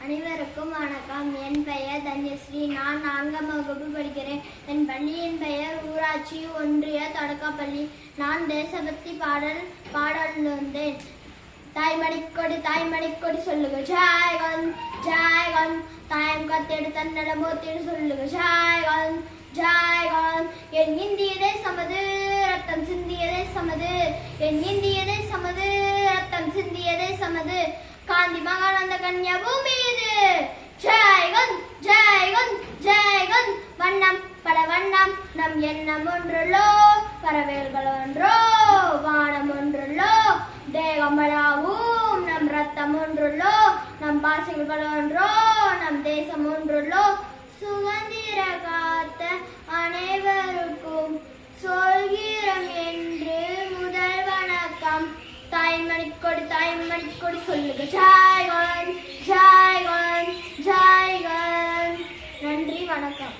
அனைவருக்கும் வணக்கம். என் பெயர் தன்யஸ்ரீ. நான் 4ஆம் வகுப்பு படிக்கிறேன். என் பள்ளியின் பெயர் ஊராட்சி ஒன்றிய தொடக்கப்பள்ளி. நான் தேசபக்தி பாடல் வந்தேன். தாய்மணிக்கொடி தாய்மணிக்கொடி சொல்லுக ஜாய்கன் ஜாய்கன், தாயம் கத்தெடு தன்னட மோத்திடு சொல்லுக ஜாய்கன் ஜாய்கன். என் இந்திய தேசமது ரத்தம் சிந்தியதே சமது, என் இந்திய தேசமது ரத்தம் சிந்தியதே சமது. காந்தி மகானந்த கன்யா பூமி இது. ஜெய்கன் ஜெய்கன் ஜெய்கன். வண்ணம் பல வண்ணம் நம் எண்ணம் ஒன்றல்லோ, பறவைகள் ஒன்றோ வானம் ஒன்றல்லோ, தேகமளாவும் நம் ரத்தம் ஒன்றல்லோ, நம் பாசைகள் ஒன்றோ, நம் தேசம் ஒன்றல்லோ. சுதந்திர காத்த அனைவருக்கும் சொல்கிறோம் என்று முதல் வணக்கம். தாய்மணிக்கொடி சொல்லுக ஜாய்கன் ஜாய்கன் ஜாய்கன். நன்றி, வணக்கம்.